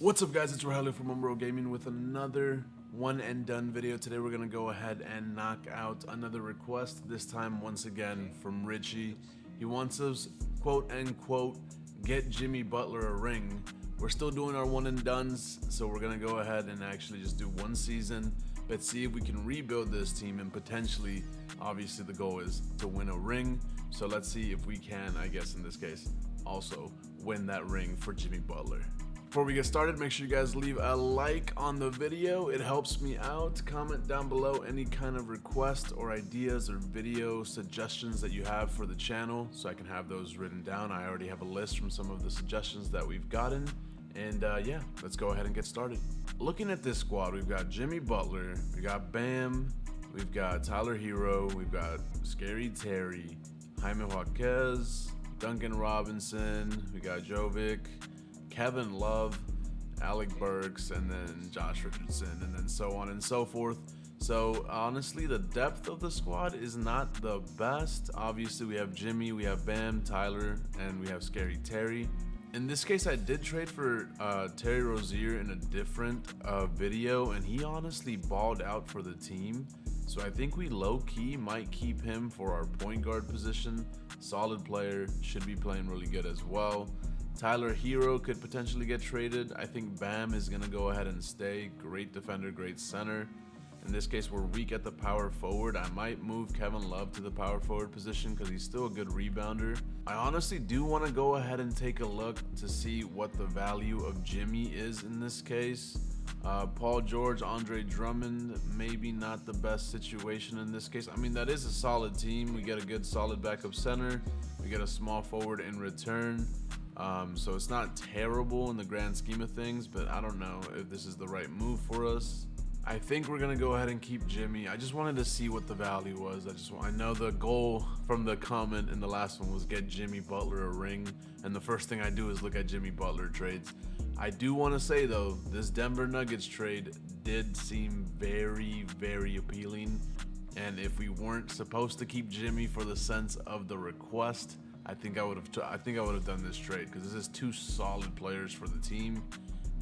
What's up guys, it's Rogelio from OneBroGaming with another one and done video. Today we're going to go ahead and knock out another request, this time once again from Richie. He wants us, quote unquote, get Jimmy Butler a ring. We're still doing our one and dones, so we're going to go ahead and actually just do one season. Let's see if we can rebuild this team and potentially, obviously the goal is to win a ring. So let's see if we can, I guess in this case, also win that ring for Jimmy Butler. Before we get started, make sure you guys leave a like on the video. It helps me out. Comment down below any kind of requests or ideas or video suggestions that you have for the channel so I can have those written down. I already have a list from some of the suggestions that we've gotten. And yeah, let's go ahead and get started. Looking at this squad, we've got Jimmy Butler, we got Bam, we've got Tyler Hero, we've got Scary Terry, Jaime Jaquez, Duncan Robinson, we got Jovic, Kevin Love, Alec Burks, and then Josh Richardson, and then so on and so forth. So honestly, the depth of the squad is not the best. Obviously, we have Jimmy, we have Bam, Tyler, and we have Scary Terry. In this case, I did trade for Terry Rozier in a different video, and he honestly balled out for the team. So I think we low-key might keep him for our point guard position. Solid player, should be playing really good as well. Tyler Hero could potentially get traded. I think Bam is going to go ahead and stay. Great defender, great center. In this case, we're weak at the power forward. I might move Kevin Love to the power forward position because he's still a good rebounder. I honestly do want to go ahead and take a look to see what the value of Jimmy is in this case. Paul George, Andre Drummond, maybe not the best situation in this case. I mean, that is a solid team. We get a good solid backup center. We get a small forward in return. So it's not terrible in the grand scheme of things, but I don't know if this is the right move for us. I think we're gonna go ahead and keep Jimmy. I just wanted to see what the value was. I know the goal from the comment in the last one was get Jimmy Butler a ring, and the first thing I do is look at Jimmy Butler trades. I do want to say though, this Denver Nuggets trade did seem very, very appealing, and if we weren't supposed to keep Jimmy for the sense of the request, I think I would have done this trade because this is two solid players for the team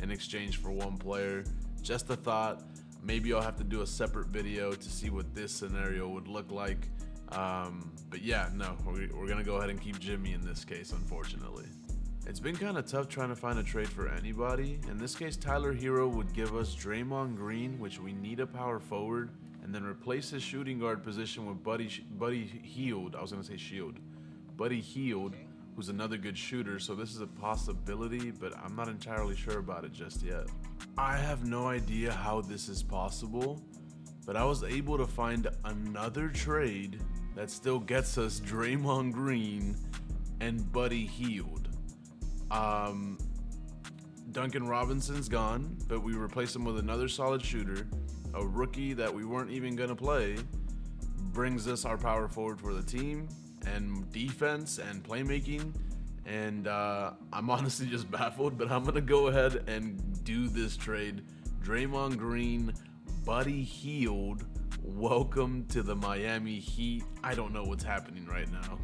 in exchange for one player. Just a thought. Maybe I'll have to do a separate video to see what this scenario would look like. But yeah, no, we're gonna go ahead and keep Jimmy in this case, unfortunately. It's been kind of tough trying to find a trade for anybody. In this case, Tyler Hero would give us Draymond Green, which we need a power forward, and then replace his shooting guard position with Buddy Hield. I was gonna say Shield. Buddy Hield, who's another good shooter, so this is a possibility, but I'm not entirely sure about it just yet. I have no idea how this is possible, but I was able to find another trade that still gets us Draymond Green and Buddy Hield. Duncan Robinson's gone, but we replace him with another solid shooter, a rookie that we weren't even gonna play, brings us our power forward for the team, and defense and playmaking, and I'm honestly just baffled, but I'm gonna go ahead and do this trade. Draymond Green, Buddy Hield, welcome to the Miami Heat. I don't know what's happening right now.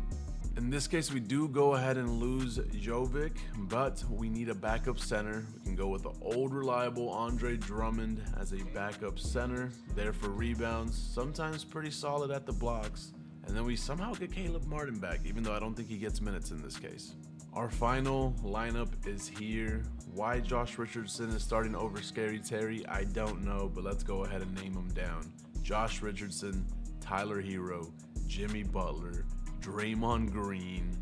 In this case, we do go ahead and lose Jovic, but we need a backup center. We can go with the old reliable Andre Drummond as a backup center, there for rebounds, sometimes pretty solid at the blocks. And then we somehow get Caleb Martin back, even though I don't think he gets minutes in this case. Our final lineup is here. Why Josh Richardson is starting over Scary Terry, I don't know, but let's go ahead and name them down. Josh Richardson, Tyler Hero, Jimmy Butler, Draymond Green,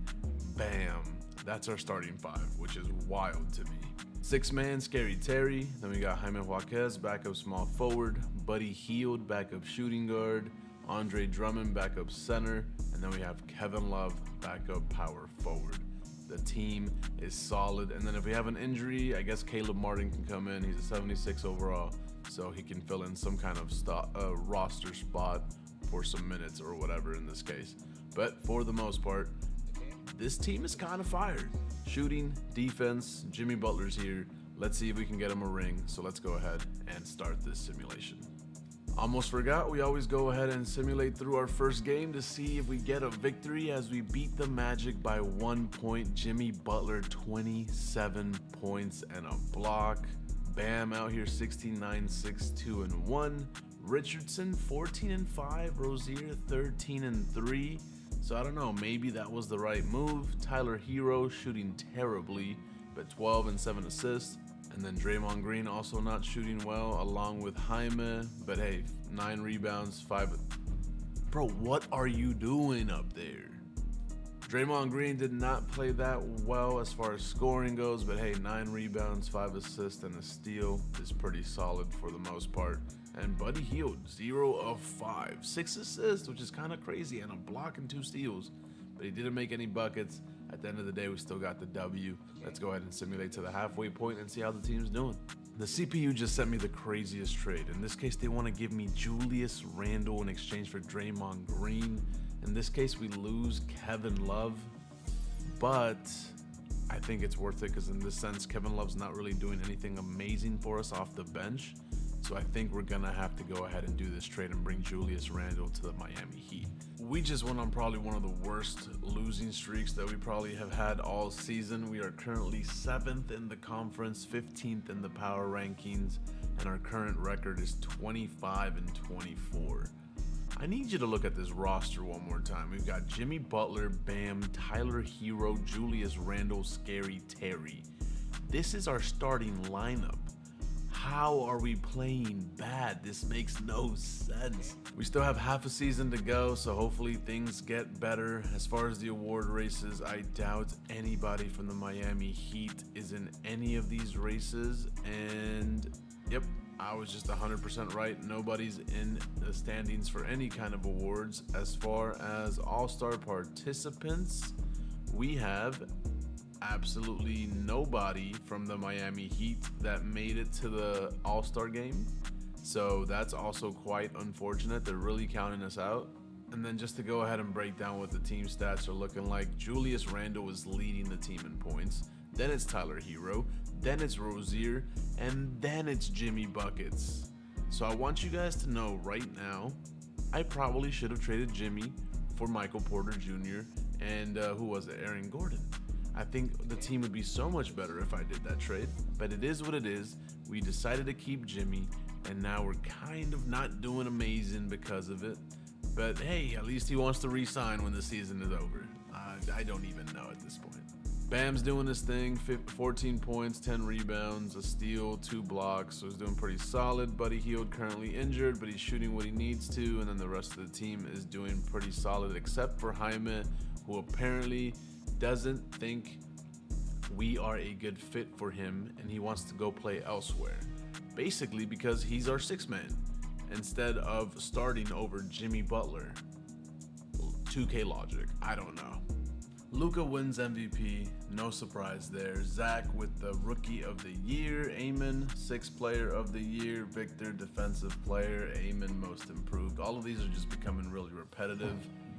Bam. That's our starting five, which is wild to me. Six-man, Scary Terry. Then we got Jaime Jaquez, backup small forward. Buddy Hield, backup shooting guard. Andre Drummond, backup center, and then we have Kevin Love, backup power forward. The team is solid, and then if we have an injury, I guess Caleb Martin can come in. He's a 76 overall, so he can fill in some kind of roster spot for some minutes or whatever in this case. But for the most part, this team is kind of fired. Shooting, defense, Jimmy Butler's here. Let's see if we can get him a ring, so let's go ahead and start this simulation. Almost forgot, we always go ahead and simulate through our first game to see if we get a victory as we beat the Magic by 1 point. Jimmy Butler, 27 points and a block. Bam out here 16-9, 6-2-1. Richardson 14-5. Rozier 13-3. So I don't know, maybe that was the right move. Tyler Hero shooting terribly, but 12 and 7 assists. And then Draymond Green also not shooting well, along with Jaime. But hey, 9 rebounds, 5. Bro, what are you doing up there? Draymond Green did not play that well as far as scoring goes, but hey, 9 rebounds, 5 assists, and a steal is pretty solid for the most part. And Buddy Hield, 0 of 5, 6 assists, which is kind of crazy, and a block and 2 steals. But he didn't make any buckets. At the end of the day, we still got the W. Let's go ahead and simulate to the halfway point and see how the team's doing. The CPU just sent me the craziest trade. In this case, they want to give me Julius Randle in exchange for Draymond Green. In this case, we lose Kevin Love, but I think it's worth it because in this sense, Kevin Love's not really doing anything amazing for us off the bench. So I think we're going to have to go ahead and do this trade and bring Julius Randle to the Miami Heat. We just went on probably one of the worst losing streaks that we probably have had all season. We are currently 7th in the conference, 15th in the power rankings, and our current record is 25-24. I need you to look at this roster one more time. We've got Jimmy Butler, Bam, Tyler Hero, Julius Randle, Scary Terry. This is our starting lineup. How are we playing bad? This makes no sense. We still have half a season to go, so hopefully things get better. As far as the award races, I doubt anybody from the Miami Heat is in any of these races. And yep, I was just 100% right. Nobody's in the standings for any kind of awards. As far as all-star participants, we have absolutely nobody from the Miami Heat that made it to the All-Star game. So that's also quite unfortunate. They're really counting us out. And then just to go ahead and break down what the team stats are looking like, Julius Randle is leading the team in points. Then it's Tyler Hero. Then it's Rozier. And then it's Jimmy Buckets. So I want you guys to know right now, I probably should have traded Jimmy for Michael Porter Jr. and who was it? Aaron Gordon. I think the team would be so much better if I did that trade, but it is what it is. We decided to keep Jimmy, and now we're kind of not doing amazing because of it. But hey, at least he wants to re-sign when the season is over. I don't even know at this point. Bam's doing his thing, 14 points, 10 rebounds, a steal, 2 blocks, so he's doing pretty solid. Buddy Hield currently injured, but he's shooting what he needs to, and then the rest of the team is doing pretty solid, except for Jaime, who apparently doesn't think we are a good fit for him, and he wants to go play elsewhere. Basically because he's our 6th man instead of starting over Jimmy Butler. 2K logic, I don't know. Luka wins MVP, no surprise there. Zach with the Rookie of the Year. Amen, 6th Player of the Year. Victor, Defensive Player. Amen, Most Improved. All of these are just becoming really repetitive.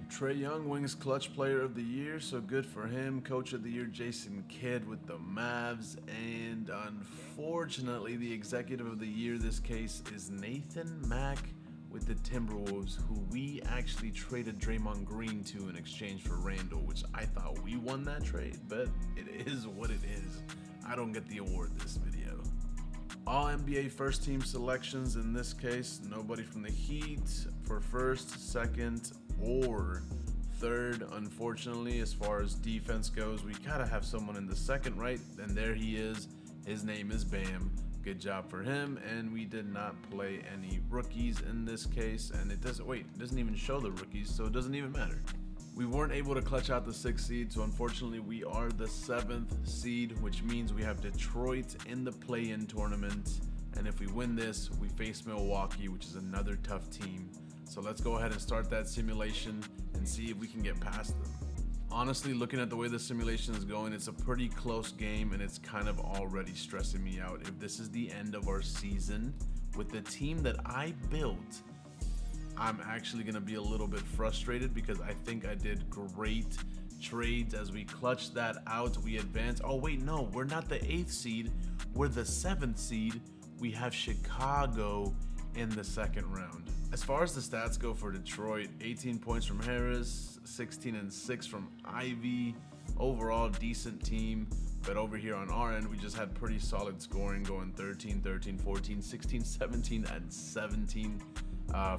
Trae Young wins Clutch Player of the Year, so good for him. Coach of the Year, Jason Kidd with the Mavs. And unfortunately, the Executive of the Year this case is Nathan Mack with the Timberwolves, who we actually traded Draymond Green to in exchange for Randle, which I thought we won that trade, but it is what it is. I don't get the award this video. All NBA first team selections in this case, nobody from the Heat for 1st, 2nd, or 3rd. Unfortunately, as far as defense goes, we gotta have someone in the 2nd, right? And there he is. His name is Bam. Good job for him. And we did not play any rookies in this case, and it doesn't even show the rookies, so it doesn't even matter. We weren't able to clutch out the 6th seed, so unfortunately we are the 7th seed, which means we have Detroit in the play-in tournament. And if we win this, we face Milwaukee, which is another tough team. So let's go ahead and start that simulation and see if we can get past them. Honestly, looking at the way the simulation is going, it's a pretty close game, and it's kind of already stressing me out. If this is the end of our season with the team that I built, I'm actually going to be a little bit frustrated because I think I did great trades. As we clutch that out, we advance. Oh wait, no, we're not the 8th seed, we're the 7th seed. We have Chicago in the 2nd round. As far as the stats go for Detroit, 18 points from Harris, 16 and 6 from Ivy. Overall decent team. But over here on our end, we just had pretty solid scoring, going 13, 13, 14, 16, 17, and 17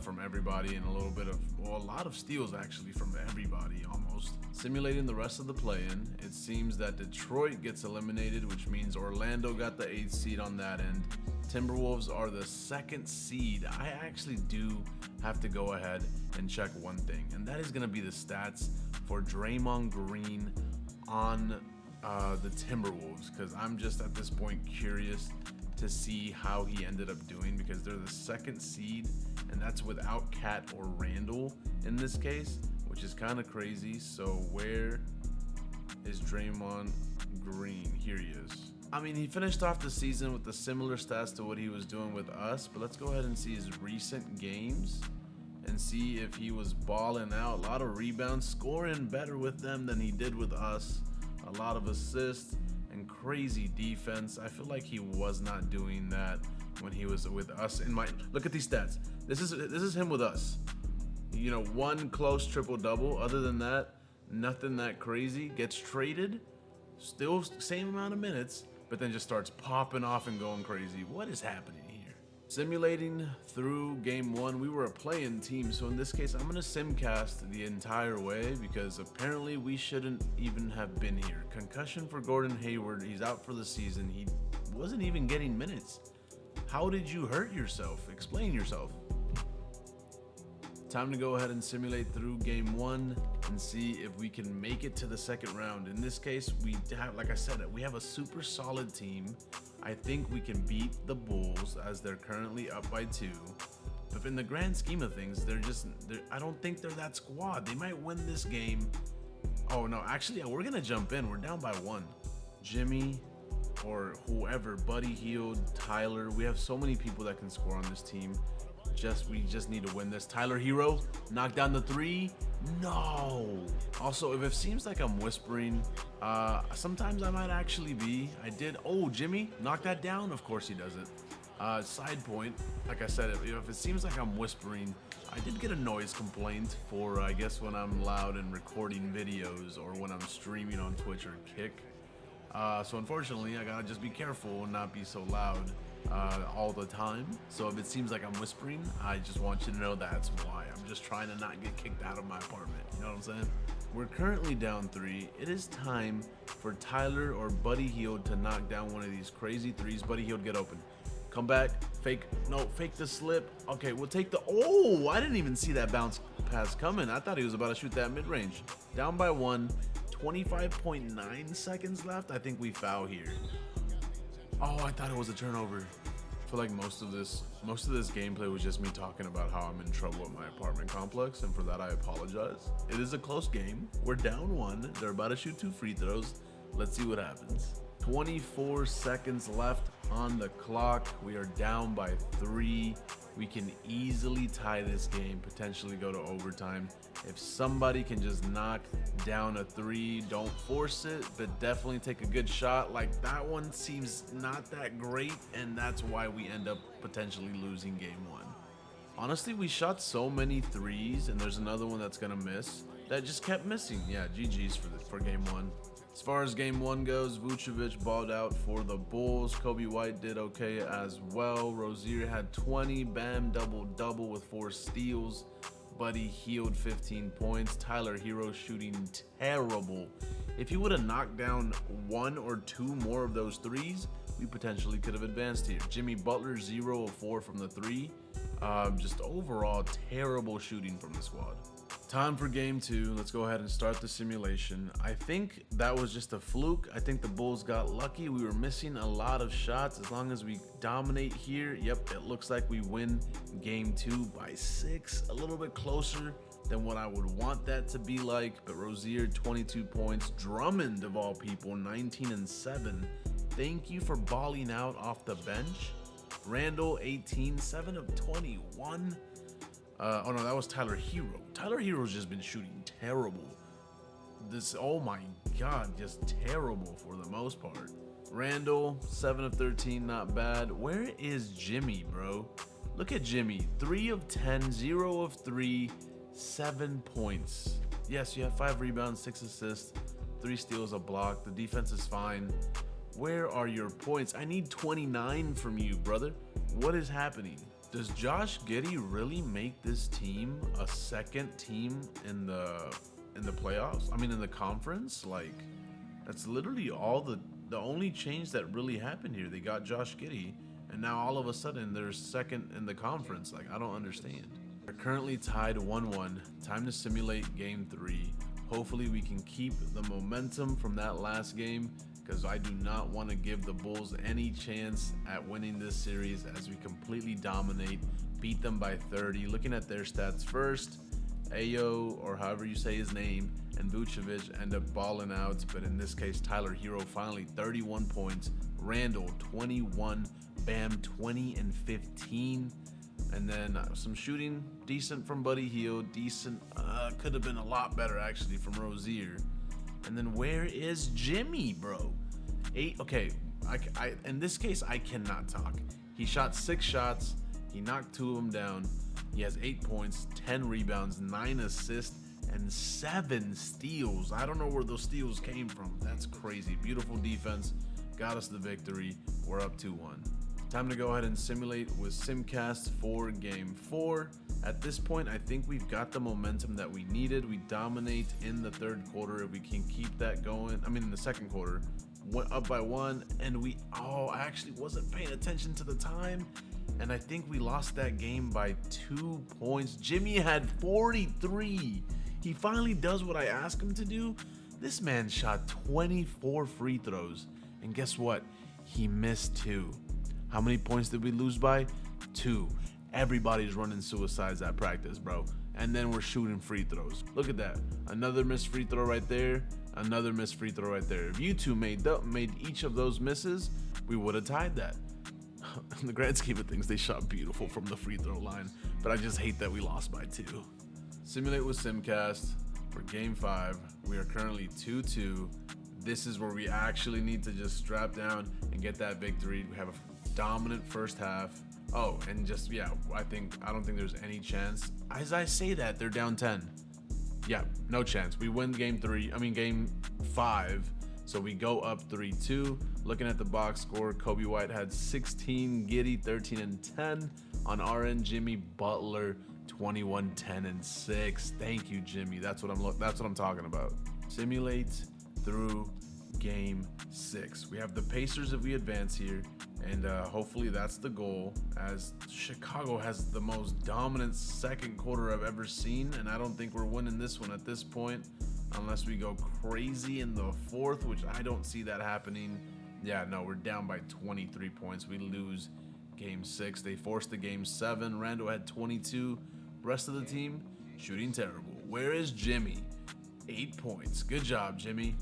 from everybody, and a little bit of, well, a lot of steals actually from everybody almost. Simulating the rest of the play-in, it seems that Detroit gets eliminated, which means Orlando got the 8th seed on that end. Timberwolves are the 2nd seed. I actually do have to go ahead and check one thing, and that is going to be the stats for Draymond Green on the Timberwolves, because I'm just at this point curious to see how he ended up doing, because they're the 2nd seed, and that's without Cat or Randall in this case, which is kind of crazy. So where is Draymond Green? Here he is. I mean, he finished off the season with the similar stats to what he was doing with us, but let's go ahead and see his recent games and see if he was balling out. A lot of rebounds, scoring better with them than he did with us. A lot of assists and crazy defense. I feel like he was not doing that when he was with us. Look at these stats. This is him with us. You know, one close triple-double. Other than that, nothing that crazy. Gets traded, still same amount of minutes, but then just starts popping off and going crazy. What is happening here? Simulating through game 1, we were a play-in team, so in this case, I'm gonna simcast the entire way because apparently we shouldn't even have been here. Concussion for Gordon Hayward. He's out for the season. He wasn't even getting minutes. How did you hurt yourself? Explain yourself. Time to go ahead and simulate through game 1 and see if we can make it to the 2nd round. In this case, we have, like I said, we have a super solid team. I think we can beat the Bulls as they're currently up by 2. But in the grand scheme of things, I don't think they're that squad. They might win this game. Oh no, actually, yeah, we're gonna jump in. We're down by 1. Jimmy or whoever, Buddy Hield, Tyler. We have so many people that can score on this team. We just need to win this. Tyler Hero, knock down the 3. No. Also, if it seems like I'm whispering, sometimes I might actually be. Oh, Jimmy, knock that down. Of course he does it. Side point, like I said, if it seems like I'm whispering, I did get a noise complaint for, I guess, when I'm loud and recording videos or when I'm streaming on Twitch or Kick. So unfortunately, I gotta just be careful and not be so loud all the time. So if it seems like I'm whispering, I just want you to know that's why. I'm just trying to not get kicked out of my apartment. You know what I'm saying? We're currently down 3. It is time for Tyler or Buddy Hield to knock down one of these crazy 3s. Buddy Hield, get open. Come back. Fake the slip. Okay, we'll take the... Oh, I didn't even see that bounce pass coming. I thought he was about to shoot that mid-range. Down by 1. 25.9 seconds left. I think we foul here. Oh, I thought it was a turnover. I feel like most of this gameplay was just me talking about how I'm in trouble at my apartment complex, and for that I apologize. It is a close game. We're down 1. They're about to shoot 2 free throws. Let's see what happens. 24 seconds left on the clock. We are down by 3. We can easily tie this game, potentially go to overtime. If somebody can just knock down a 3, don't force it, but definitely take a good shot. Like that one seems not that great, and that's why we end up potentially losing game 1. Honestly, we shot so many 3s, and there's another one that's gonna miss that just kept missing. Yeah, GG's for game 1. As far as game 1 goes, Vucevic balled out for the Bulls. Kobe White did okay as well. Rozier had 20. Bam, double-double with 4 steals. Buddy Hield 15 points. Tyler Hero shooting terrible. If he would have knocked down 1 or 2 more of those 3s, we potentially could have advanced here. Jimmy Butler 0 of 4 from the 3. Just overall terrible shooting from the squad. Time for game 2. Let's go ahead and start the simulation. I think that was just a fluke. I think the Bulls got lucky. We were missing a lot of shots. As long as we dominate here, yep, it looks like we win game 2 by 6. A little bit closer than what I would want that to be like. But Rozier, 22 points. Drummond, of all people, 19 and 7. Thank you for balling out off the bench. Randall, 18, 7 of 21. Oh no, that was Tyler Hero. Tyler Hero's just been shooting terrible. Oh my God, just terrible for the most part. Randall, 7 of 13, not bad. Where is Jimmy, bro? Look at Jimmy, 3 of 10, 0 of 3, 7 points. Yes, you have 5 rebounds, 6 assists. 3 steals, a block. The defense is fine. Where are your points? I need 29 from you, brother. What is happening? Does Josh Giddey really make this team a second team in the playoffs? I mean, in the conference? Like, that's literally all the only change that really happened here. They got Josh Giddey, and now all of a sudden they're second in the conference. Like, I don't understand. They're currently tied 1-1. Time to simulate game 3. Hopefully we can keep the momentum from that last game, because I do not want to give the Bulls any chance at winning this series as we completely dominate, beat them by 30. Looking at their stats first, Ayo, or however you say his name, and Vucevic end up balling out, but in this case, Tyler Hero finally 31 points, Randall 21, Bam 20 and 15, and then some shooting, decent from Buddy Hield, decent, could have been a lot better actually from Rozier. And then where is Jimmy, bro? 8, okay, in this case, I cannot talk. He shot 6 shots, he knocked 2 of them down. He has 8 points, 10 rebounds, 9 assists, and 7 steals. I don't know where those steals came from. That's crazy. Beautiful defense, got us the victory. We're up 2-1. Time to go ahead and simulate with Simcast for game 4. At this point, I think we've got the momentum that we needed. We dominate in the third quarter. If we can keep that going, I mean in the second quarter, went up by 1, and I actually wasn't paying attention to the time, and I think we lost that game by 2 points. Jimmy had 43. He finally does what I asked him to do. This man shot 24 free throws, and guess what? He missed 2. How many points did we lose by? 2. Everybody's running suicides at practice, bro. And then we're shooting free throws. Look at that. Another missed free throw right there. Another missed free throw right there. If you two made each of those misses, we would have tied that. In the grand scheme of things, they shot beautiful from the free throw line, but I just hate that we lost by 2. Simulate with Simcast for game 5. We are currently 2-2. This is where we actually need to just strap down and get that victory. We have a dominant first half. Oh, and just, yeah, I don't think there's any chance. As I say that, they're down 10. Yeah, no chance. We win game 5. So we go up 3-2. Looking at the box score, Kobe White had 16, Giddey 13 and 10. On our end, Jimmy Butler 21, 10 and 6. Thank you, Jimmy. That's what I'm talking about. Simulate through game 6. We have the Pacers if we advance here, and hopefully that's the goal, as Chicago has the most dominant second quarter I've ever seen, and I don't think we're winning this one at this point unless we go crazy in the fourth, which I don't see that happening. Yeah, no, we're down by 23 points. We lose game 6. They forced the game 7. Randall had 22. Rest of the team shooting terrible. Where is Jimmy? 8 points. Good job, Jimmy.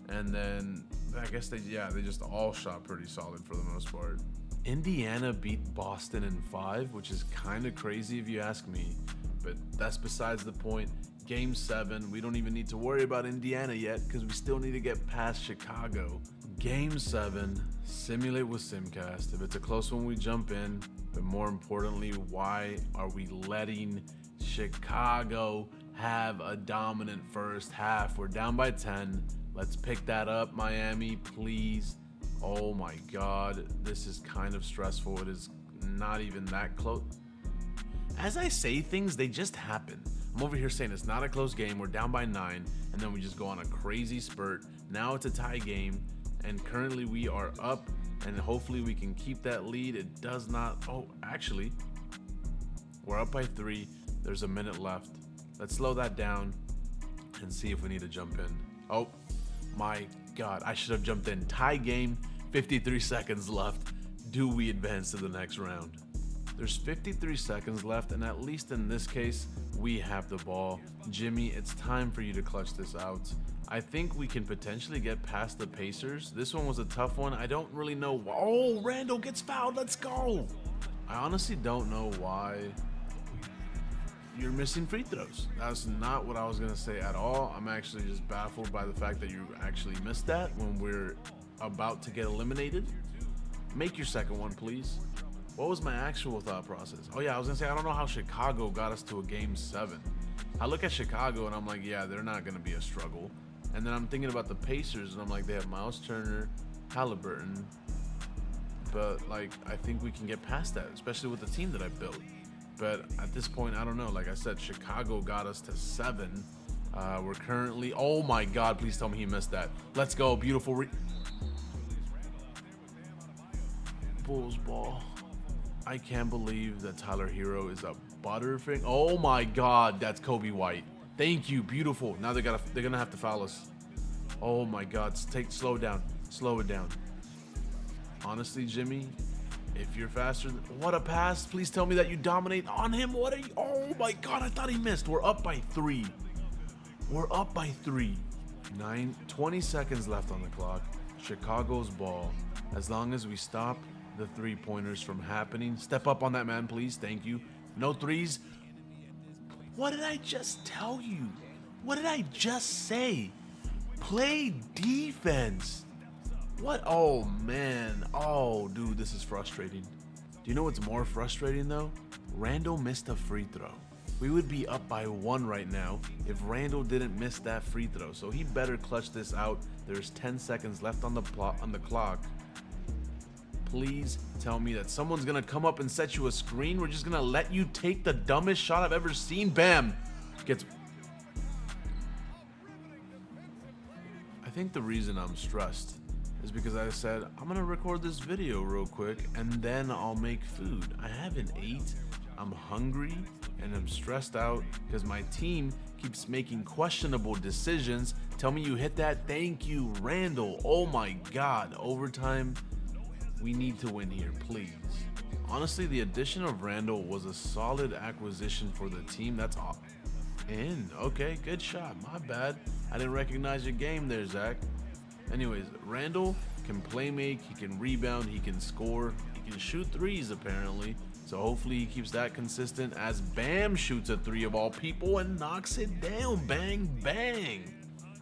And then I guess they just all shot pretty solid for the most part. Indiana beat Boston in 5, which is kind of crazy if you ask me, but that's besides the point. Game 7, we don't even need to worry about Indiana yet because we still need to get past Chicago. Game 7, simulate with Simcast. If it's a close one, we jump in, but more importantly, why are we letting Chicago have a dominant first half? We're down by 10. Let's pick that up, Miami, please. Oh my God, this is kind of stressful. It is not even that close. As I say things, they just happen. I'm over here saying it's not a close game. We're down by 9, and then we just go on a crazy spurt. Now it's a tie game, and currently we are up, and hopefully we can keep that lead. It does not. Oh, actually, we're up by 3. There's a minute left. Let's slow that down and see if we need to jump in. Oh my God, I should have jumped in. Tie game, 53 seconds left. Do we advance to the next round? There's 53 seconds left, and at least in this case, we have the ball. Jimmy, it's time for you to clutch this out. I think we can potentially get past the Pacers. This one was a tough one. I don't really know why. Oh, Randall gets fouled. Let's go. I honestly don't know why you're missing free throws. That's not what I was going to say at all. I'm actually just baffled by the fact that you actually missed that when we're about to get eliminated. Make your second one, please. What was my actual thought process? Oh yeah, I was gonna say, I don't know how Chicago got us to a game 7. I look at Chicago and I'm like, yeah, they're not gonna be a struggle. And then I'm thinking about the Pacers, and I'm like, they have Miles Turner, Halliburton, but like I think we can get past that, especially with the team that I built. But at this point, I don't know. Like I said, Chicago got us to 7. We're currently, oh my God, please tell me he missed that. Let's go, beautiful Bulls ball. I can't believe that Tyler Hero is a butterfinger. Oh my God, that's Kobe White. Thank you, beautiful. Now they're gonna have to foul us. Oh my God, slow it down. Honestly, Jimmy, if you're faster, what a pass. Please tell me that you dominate on him. Oh my God, I thought he missed. We're up by 3. 20 seconds left on the clock. Chicago's ball. As long as we stop the 3-pointers from happening. Step up on that man, please. Thank you. No threes. What did I just tell you? What did I just say? Play defense. What? Oh, man. Oh, dude, this is frustrating. Do you know what's more frustrating, though? Randall missed a free throw. We would be up by 1 right now if Randall didn't miss that free throw. So he better clutch this out. There's 10 seconds left on the clock. Please tell me that someone's going to come up and set you a screen. We're just going to let you take the dumbest shot I've ever seen. Bam. I think the reason I'm stressed is because I said, I'm going to record this video real quick and then I'll make food. I haven't ate. I'm hungry and I'm stressed out because my team keeps making questionable decisions. Tell me you hit that. Thank you, Randall. Oh my God. Overtime. We need to win here, please. Honestly, the addition of Randall was a solid acquisition for the team. That's all. In. Okay, good shot. My bad. I didn't recognize your game there, Zach. Anyways, Randall can play make, he can rebound, he can score, he can shoot threes apparently. So hopefully he keeps that consistent as Bam shoots a 3 of all people and knocks it down. Bang, bang.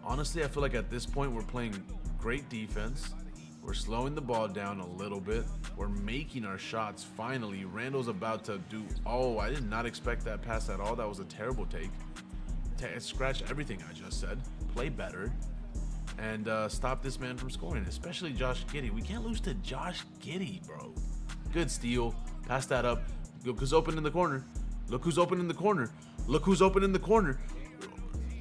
Honestly, I feel like at this point we're playing great defense. We're slowing the ball down a little bit. We're making our shots finally. Randall's about to do, oh, I did not expect that pass at all. That was a terrible take. Scratch everything I just said. Play better. And stop this man from scoring, especially Josh Giddey. We can't lose to Josh Giddey, bro. Good steal. Pass that up. Look who's open in the corner. Look who's open in the corner. Look who's open in the corner.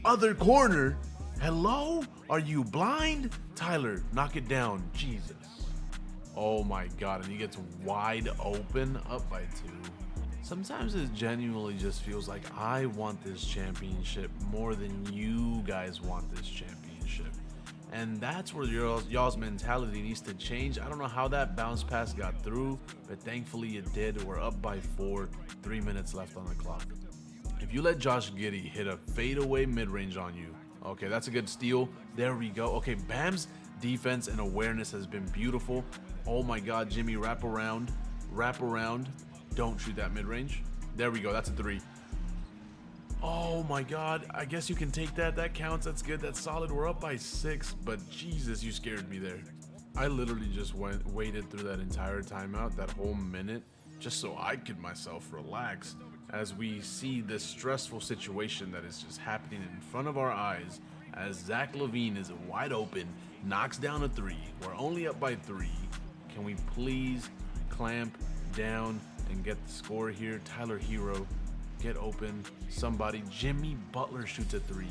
Other corner. Hello? Are you blind? Tyler, knock it down. Jesus. Oh my God. And he gets wide open, up by 2. Sometimes it genuinely just feels like I want this championship more than you guys want this championship. And that's where y'all's mentality needs to change. I don't know how that bounce pass got through, but thankfully it did. We're up by 4, 3 minutes left on the clock. If you let Josh Giddey hit a fadeaway mid-range on you, okay, that's a good steal. There we go. Okay, Bam's defense and awareness has been beautiful. Oh my God, Jimmy, wrap around. Don't shoot that mid-range. There we go. That's a 3. Oh my God. I guess you can take that. That counts. That's good. That's solid. We're up by 6, but Jesus, you scared me there. I literally just waited through that entire timeout, that whole minute, just so I could myself relax as we see this stressful situation that is just happening in front of our eyes as Zach LaVine is wide open, knocks down a 3. We're only up by 3. Can we please clamp down and get the score here? Tyler Hero, get open. Somebody. Jimmy Butler shoots a 3.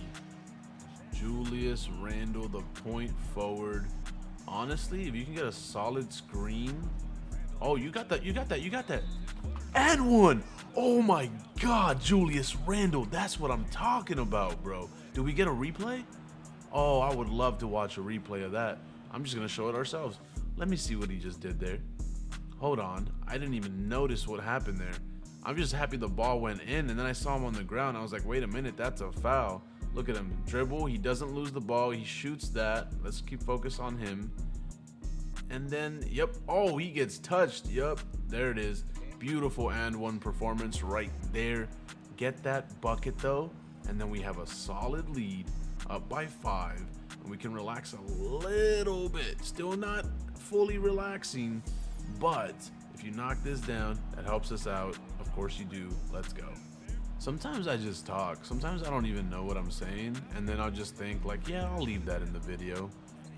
Julius Randle, the point forward. Honestly, if you can get a solid screen. Oh, you got that. And 1. Oh my God, Julius Randle. That's what I'm talking about, bro. Do we get a replay? Oh, I would love to watch a replay of that. I'm just going to show it ourselves. Let me see what he just did there. Hold on. I didn't even notice what happened there. I'm just happy the ball went in, and then I saw him on the ground. I was like, wait a minute, that's a foul. Look at him. Dribble. He doesn't lose the ball. He shoots that. Let's keep focus on him. And then, yep. Oh, he gets touched. Yep. There it is. Beautiful and 1 performance right there. Get that bucket, though. And then we have a solid lead, up by 5. And we can relax a little bit. Still not fully relaxing, but if you knock this down, that helps us out. Of course you do. Let's go. Sometimes I just talk. Sometimes I don't even know what I'm saying, and then I'll just think like, yeah, I'll leave that in the video.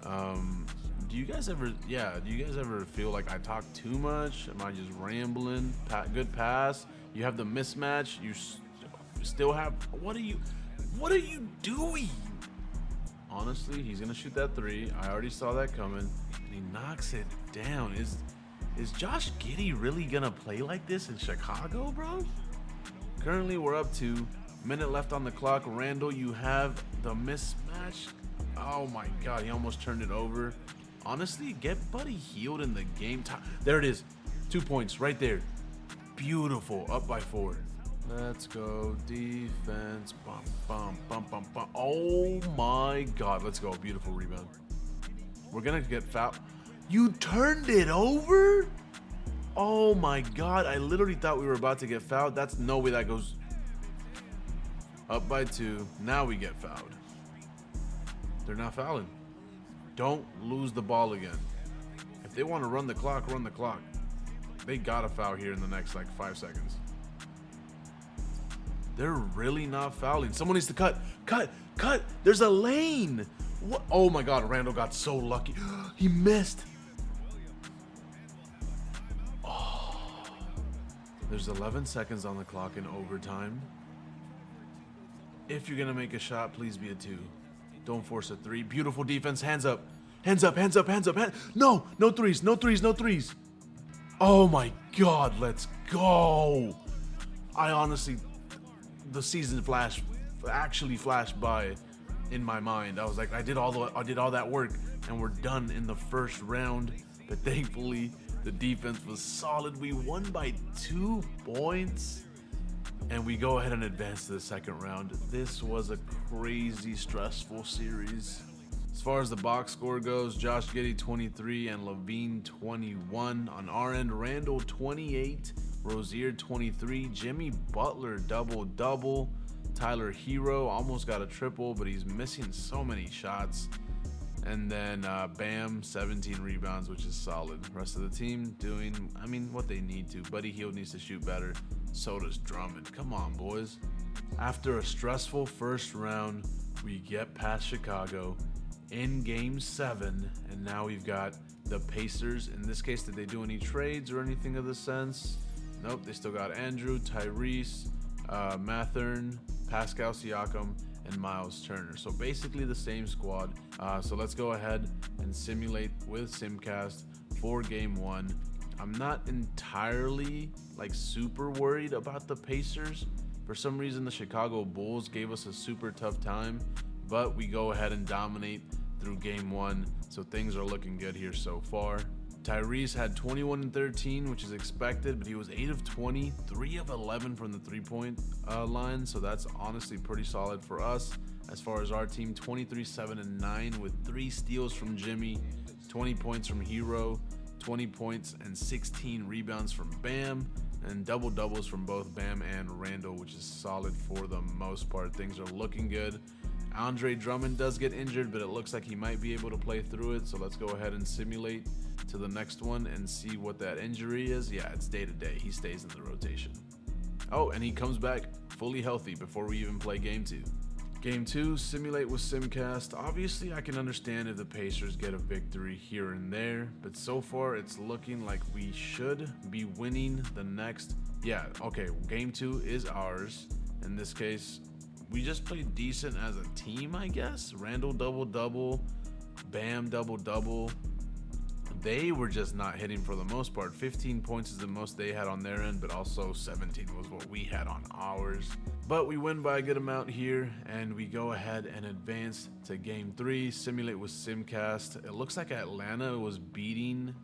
Do you guys ever, do you guys ever feel like I talk too much? Am I just rambling? Good pass. You have the mismatch. You still have, what are you doing? Honestly, he's gonna shoot that three. I already saw that coming, and he knocks it down. Is Josh Giddey really gonna play like this in Chicago, bro? Currently, we're up to minute left on the clock. Randall, you have the mismatch. Oh my God, he almost turned it over. Honestly, get Buddy healed in the game time. There it is. 2 points right there. Beautiful. Up by 4. Let's go defense. Bum, bum, bum, bum, bum. Oh my God. Let's go. Beautiful rebound. We're going to get fouled. You turned it over? Oh my God. I literally thought we were about to get fouled. That's no way that goes. Up by 2. Now we get fouled. They're not fouling. Don't lose the ball again. If they want to run the clock, run the clock. They got to foul here in the next like 5 seconds. They're really not fouling. Someone needs to cut. Cut. There's a lane. What? Oh my God, Randall got so lucky. He missed. Oh. There's 11 seconds on the clock in overtime. If you're going to make a shot, please be a 2. Don't force a 3. Beautiful defense. Hands up. No threes. Oh my God, let's go. I honestly, the season actually flashed by in my mind. I was like, I did all that work and we're done in the first round. But thankfully, the defense was solid. We won by 2 points. And we go ahead and advance to the second round. This was a crazy, stressful series. As far as the box score goes, Josh Giddey 23 and Levine 21. On our end, Randall 28, Rozier 23, Jimmy Butler double-double, Tyler Hero almost got a triple, but he's missing so many shots. And then Bam, 17 rebounds, which is solid. Rest of the team doing, what they need to. Buddy Hield needs to shoot better. So does Drummond. Come on, boys. After a stressful first round, we get past Chicago in Game 7. And now we've got the Pacers. In this case, did they do any trades or anything of the sense? Nope, they still got Andrew, Tyrese, Mathern, Pascal Siakam, and Miles Turner. So basically the same squad. So let's go ahead and simulate with Simcast for Game 1. I'm not entirely super worried about the Pacers. For some reason, the Chicago Bulls gave us a super tough time, but we go ahead and dominate through Game 1. So things are looking good here so far. Tyrese had 21 and 13, which is expected, but he was 8 of 20, 3 of 11 from the three-point line. So that's honestly pretty solid for us. As far as our team, 23, 7, and 9 with 3 steals from Jimmy, 20 points from Hero, 20 points and 16 rebounds from Bam, and double-doubles from both Bam and Randall, which is solid for the most part. Things are looking good. Andre Drummond does get injured, but it looks like he might be able to play through it. So let's go ahead and simulate to the next one and see what that injury is. Yeah, it's day-to-day. He stays in the rotation. Oh, and he comes back fully healthy before we even play Game 2. Game 2, simulate with Simcast. Obviously, I can understand if the Pacers get a victory here and there, but so far it's looking like we should be winning the next. Yeah, okay, Game 2 is ours. In this case, we just played decent as a team, I guess. Randall double-double, Bam double-double. They were just not hitting for the most part. 15 points is the most they had on their end, but also 17 was what we had on ours. But we win by a good amount here, and we go ahead and advance to Game 3. Simulate with Simcast. It looks like Atlanta was beating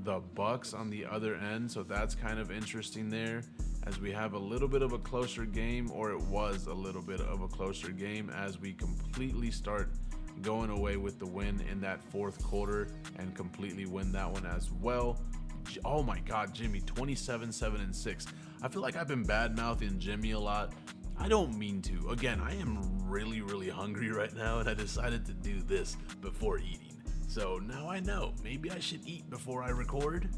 the Bucks on the other end, so that's kind of interesting there, as we have a little bit of a closer game, or it was a little bit of a closer game, as we completely start going away with the win in that fourth quarter and completely win that one as well. Oh my God, Jimmy, 27, 7, and 6. I feel like I've been bad-mouthing Jimmy a lot. I don't mean to. Again, I am really, really hungry right now, and I decided to do this before eating. So now I know. Maybe I should eat before I record.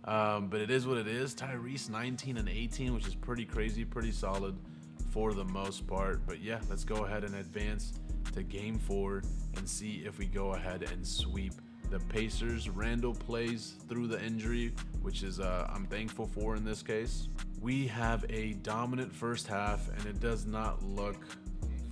But it is what it is. Tyrese, 19 and 18, which is pretty crazy, pretty solid. for the most part. But yeah, let's go ahead and advance to game 4 and see if we go ahead and sweep the Pacers. Randall plays through the injury, which is I'm thankful for in this case. We have a dominant first half, and it does not look,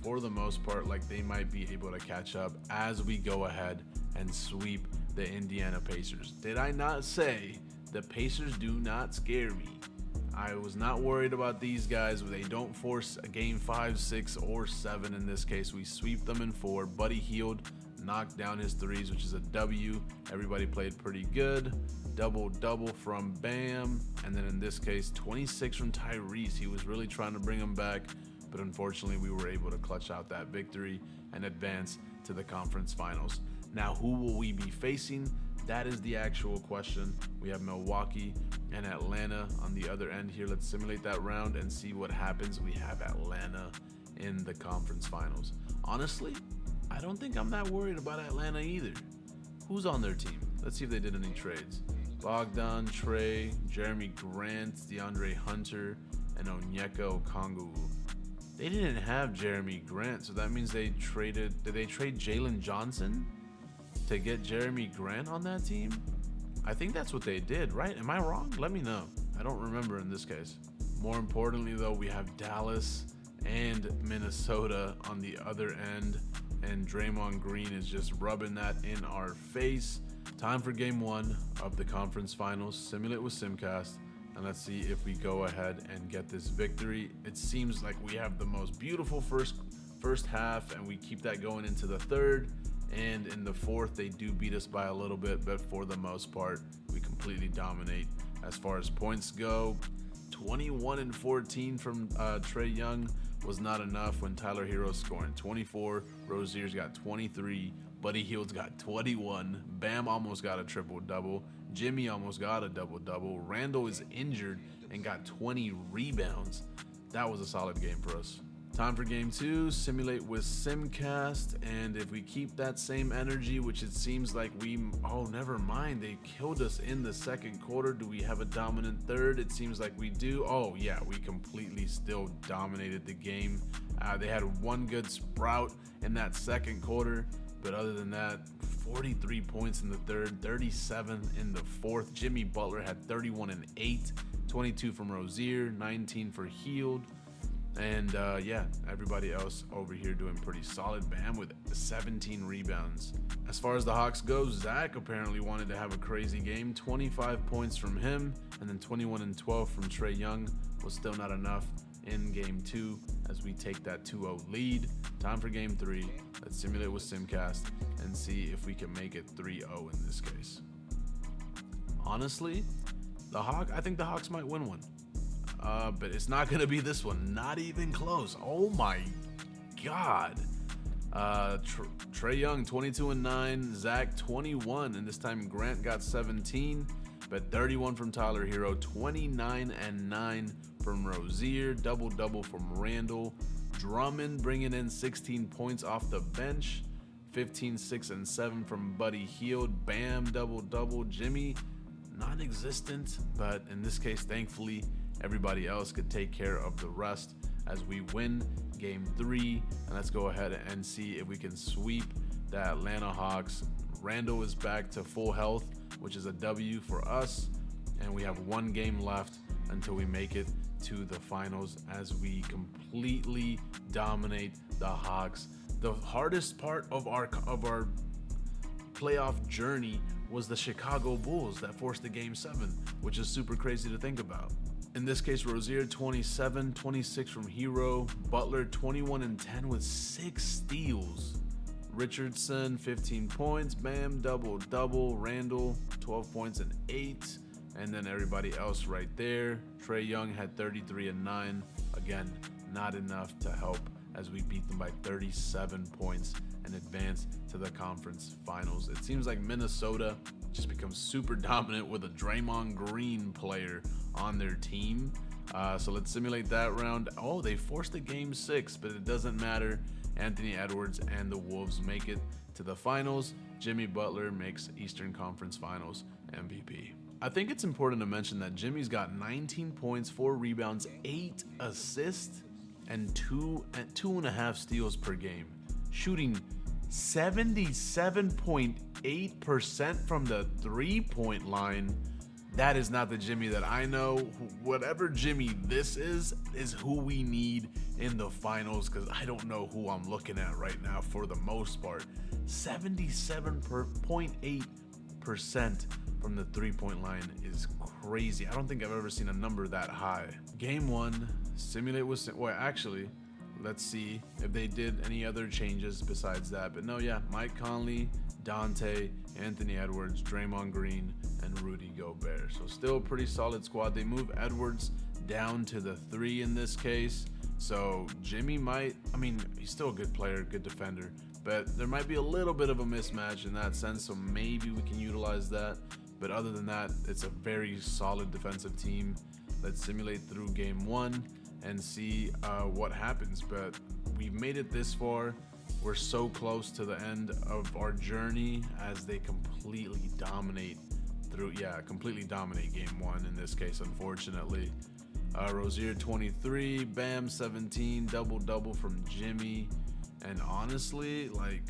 for the most part, like they might be able to catch up as we go ahead and sweep the Indiana Pacers. Did I not say the Pacers do not scare me? I was not worried about these guys. They don't force a game 5, 6, or 7 in this case. We sweep them in 4. Buddy Hield knocked down his threes, which is a W. Everybody played pretty good. Double-double from Bam. And then in this case, 26 from Tyrese. He was really trying to bring him back, but unfortunately we were able to clutch out that victory and advance to the conference finals. Now, who will we be facing? That is the actual question. We have Milwaukee and Atlanta on the other end here. Let's simulate that round and see what happens. We have Atlanta in the conference finals. Honestly, I don't think I'm that worried about Atlanta either. Who's on their team? Let's see if they did any trades. Bogdan, Trey, Jeremy Grant, DeAndre Hunter, and Onyeka Okongwu. They didn't have Jeremy Grant, so that means they traded. Did they trade Jalen Johnson to get Jeremy Grant on that team? I think that's what they did, right? Am I wrong? Let me know. I don't remember in this case. More importantly, though, we have Dallas and Minnesota on the other end, and Draymond Green is just rubbing that in our face. Time for game 1 of the conference finals. Simulate with Simcast, and let's see if we go ahead and get this victory. It seems like we have the most beautiful first half, and we keep that going into the third. And in the fourth, they do beat us by a little bit, but for the most part, we completely dominate. As far as points go, 21 and 14 from Trey Young was not enough when Tyler Hero's scoring 24. Rozier's got 23. Buddy Hield's got 21. Bam almost got a triple-double. Jimmy almost got a double-double. Randall is injured and got 20 rebounds. That was a solid game for us. Time for game 2, simulate with Simcast, and if we keep that same energy, which it seems like oh, never mind, they killed us in the second quarter. Do we have a dominant third? It seems like we do. Oh yeah, we completely still dominated the game. They had one good sprout in that second quarter, but other than that, 43 points in the third, 37 in the fourth. Jimmy Butler had 31 and 8, 22 from Rozier, 19 for Hield. And yeah, everybody else over here doing pretty solid. Bam with 17 rebounds. As far as the Hawks go, Zach apparently wanted to have a crazy game. 25 points from him, and then 21 and 12 from Trey Young was still not enough in game 2 as we take that 2-0 lead. Time for game 3. Let's simulate with Simcast and see if we can make it 3-0 in this case. Honestly, I think the Hawks might win one. But it's not going to be this one. Not even close. Oh my God. Trey Young, 22 and 9. Zach, 21. And this time Grant got 17. But 31 from Tyler Hero. 29 and 9 from Rozier. Double-double from Randall. Drummond bringing in 16 points off the bench. 15, 6, and 7 from Buddy Hield. Bam, double-double. Jimmy, non-existent. But in this case, thankfully, everybody else could take care of the rest as we win game 3. And let's go ahead and see if we can sweep the Atlanta Hawks. Randall is back to full health, which is a W for us. And we have one game left until we make it to the finals as we completely dominate the Hawks. The hardest part of our playoff journey was the Chicago Bulls that forced the game 7, which is super crazy to think about. In this case, Rozier 27, 26 from Hero. Butler 21 and 10 with 6 steals. Richardson 15 points. Bam, double-double. Randall 12 points and 8. And then everybody else right there. Trey Young had 33 and 9. Again, not enough to help as we beat them by 37 points and advance to the conference finals. It seems like Minnesota just becomes super dominant with a Draymond Green player on their team. So let's simulate that round. Oh, they forced the game 6, but it doesn't matter. Anthony Edwards and the Wolves make it to the finals. Jimmy Butler makes Eastern Conference Finals MVP. I think it's important to mention that Jimmy's got 19 points, 4 rebounds, 8 assists. and 2.5 steals per game, shooting 77.8% from the 3-point line. That is not the Jimmy that I know. Whatever Jimmy this is who we need in the finals, because I don't know who I'm looking at right now for the most part. 77.8% from the 3-point line is crazy. I don't think I've ever seen a number that high. Game 1, simulate with, well, actually, let's see if they did any other changes besides that. But no, yeah, Mike Conley, Dante, Anthony Edwards, Draymond Green, and Rudy Gobert. So still a pretty solid squad. They move Edwards down to the 3 in this case. So Jimmy might, I mean, he's still a good player, good defender, but there might be a little bit of a mismatch in that sense. So maybe we can utilize that. But other than that, it's a very solid defensive team. Let's simulate through game 1 and see what happens. But we've made it this far. We're so close to the end of our journey as they completely dominate completely dominate game 1 in this case, unfortunately. Rozier 23, Bam 17, double from Jimmy. And honestly, like,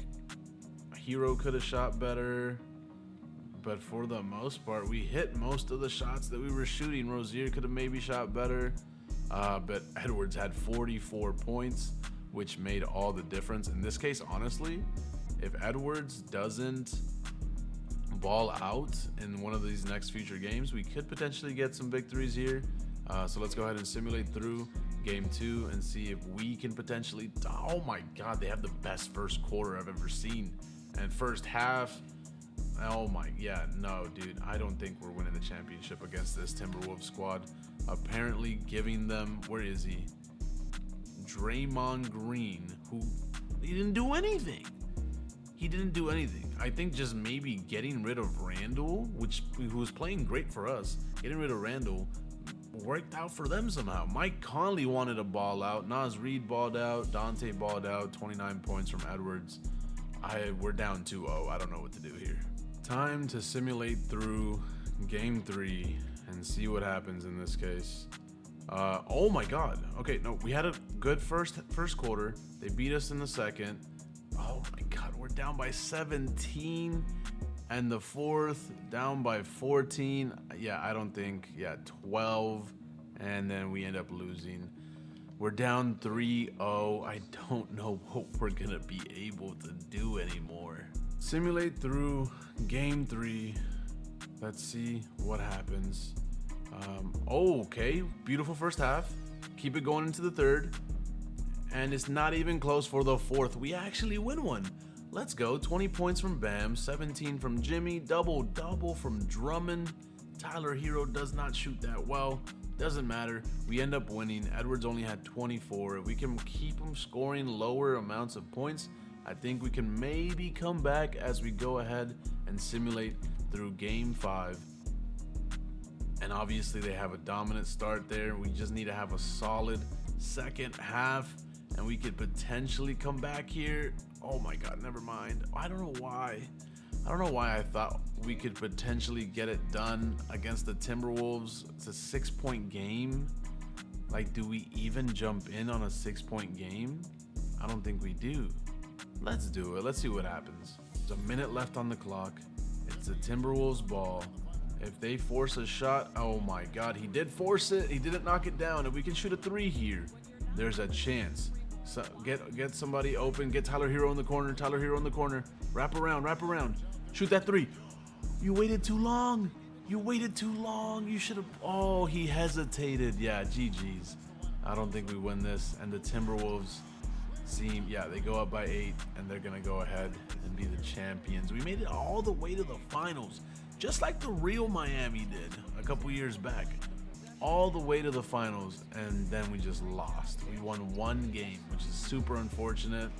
Hero could have shot better, but for the most part, we hit most of the shots that we were shooting. Rozier could have maybe shot better, but Edwards had 44 points, which made all the difference. In this case, honestly, if Edwards doesn't ball out in one of these next future games, we could potentially get some victories here. So let's go ahead and simulate through game 2 and see if we can potentially, oh my God, they have the best first quarter I've ever seen. And first half, oh my, yeah, no, dude, I don't think we're winning the championship against this Timberwolves squad. Apparently giving them, where is he? Draymond Green, who, he didn't do anything. He didn't do anything. I think just maybe getting rid of Randall, who was playing great for us, getting rid of Randall worked out for them somehow. Mike Conley wanted a ball out. Naz Reid balled out. Dante balled out. 29 points from Edwards. We're down 2-0. I don't know what to do here. Time to simulate through game 3 and see what happens in this case. Oh my God. Okay, no, we had a good first quarter. They beat us in the second. Oh my God, we're down by 17, and the fourth down by 14. Yeah, I don't think, 12, and then we end up losing. We're down 3-0. I don't know what we're gonna be able to do anymore. Simulate through game 3. Let's see what happens. Okay, beautiful first half. Keep it going into the third. And it's not even close for the fourth. We actually win one. Let's go. 20 points from Bam, 17 from Jimmy, double from Drummond. Tyler Hero does not shoot that well. Doesn't matter. We end up winning. Edwards only had 24. If we can keep him scoring lower amounts of points, I think we can maybe come back as we go ahead and simulate through game 5. And obviously they have a dominant start there. We just need to have a solid second half, and we could potentially come back here. Oh my God, never mind. I don't know why I thought we could potentially get it done against the Timberwolves. It's a 6-point game. Like, do we even jump in on a 6-point game? I don't think we do. Let's do it. Let's see what happens. There's a minute left on the clock. It's the Timberwolves ball. If they force a shot, oh my God, he did force it. He didn't knock it down. If we can shoot a 3 here, there's a chance. So get somebody open. Get Tyler Hero in the corner. Tyler Hero in the corner. Wrap around. Shoot that 3. You waited too long. You should have. Oh, he hesitated. Yeah, GG's. I don't think we win this. And the Timberwolves they go up by 8, and they're going to go ahead and be the champions. We made it all the way to the finals, just like the real Miami did a couple years back. All the way to the finals, and then we just lost. We won 1 game, which is super unfortunate.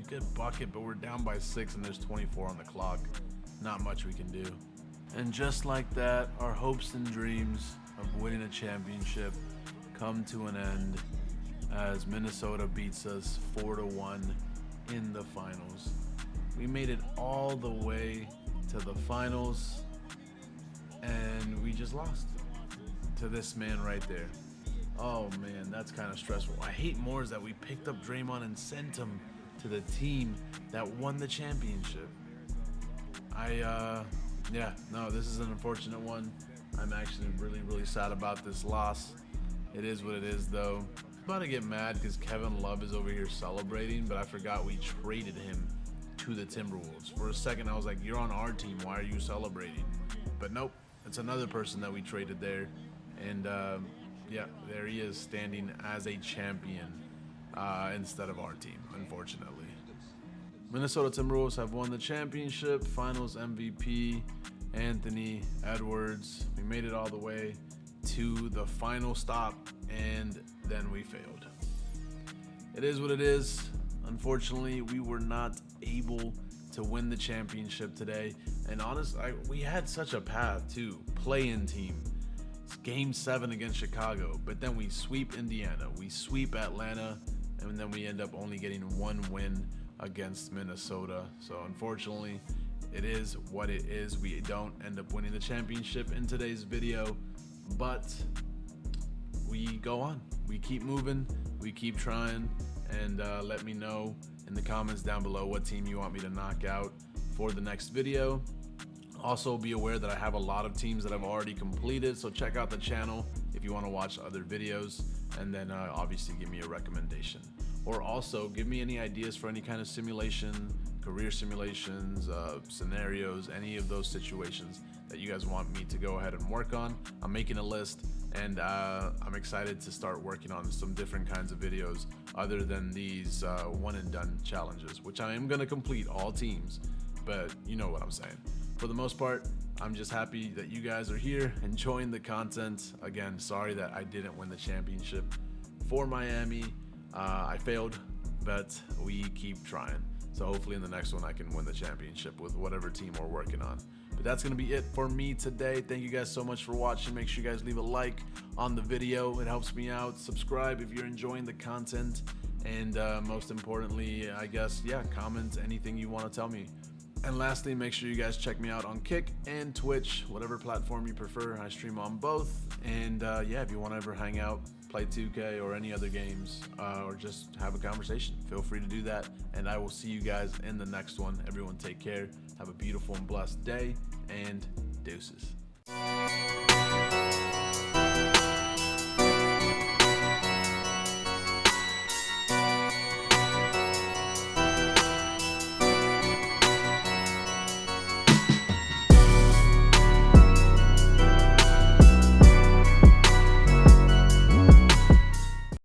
Good bucket, but we're down by 6, and there's 24 on the clock. Not much we can do. And just like that, our hopes and dreams of winning a championship come to an end as Minnesota beats us 4-1 in the finals. We made it all the way to the finals, and we just lost to this man right there. Oh man, that's kind of stressful. I hate more is that we picked up Draymond and sent him to the team that won the championship. Yeah, no, this is an unfortunate one. I'm actually really sad about this loss. It is what it is, though. I'm about to get mad because Kevin Love is over here celebrating, but I forgot we traded him to the Timberwolves. For a second, I was like, you're on our team. Why are you celebrating? But nope, it's another person that we traded there. And yeah, there he is standing as a champion instead of our team, unfortunately. Minnesota Timberwolves have won the championship. Finals MVP, Anthony Edwards. We made it all the way to the final stop, and then we failed. It is what it is. Unfortunately, we were not able to win the championship today. And honestly, we had such a path to play-in team. It's Game 7 against Chicago, but then we sweep Indiana, we sweep Atlanta, and then we end up only getting one win against Minnesota. So unfortunately, it is what it is. We don't end up winning the championship in today's video, but we go on. We keep moving, we keep trying, and let me know in the comments down below what team you want me to knock out for the next video. Also, be aware that I have a lot of teams that I've already completed, so check out the channel if you want to watch other videos, and then obviously give me a recommendation. Or also give me any ideas for any kind of simulation, career simulations, scenarios, any of those situations that you guys want me to go ahead and work on. I'm making a list, and I'm excited to start working on some different kinds of videos other than these one and done challenges, which I am going to complete all teams, but you know what I'm saying. For the most part, I'm just happy that you guys are here enjoying the content. Again, sorry that I didn't win the championship for Miami. I failed, but we keep trying. So hopefully in the next one I can win the championship with whatever team we're working on. But that's going to be it for me today. Thank you guys so much for watching. Make sure you guys leave a like on the video. It helps me out. Subscribe if you're enjoying the content. And most importantly, I guess, yeah, comment anything you want to tell me. And lastly, make sure you guys check me out on Kick and Twitch, whatever platform you prefer. I stream on both. And yeah, if you want to ever hang out, play 2K or any other games, or just have a conversation, feel free to do that. And I will see you guys in the next one. Everyone take care. Have a beautiful and blessed day, and deuces.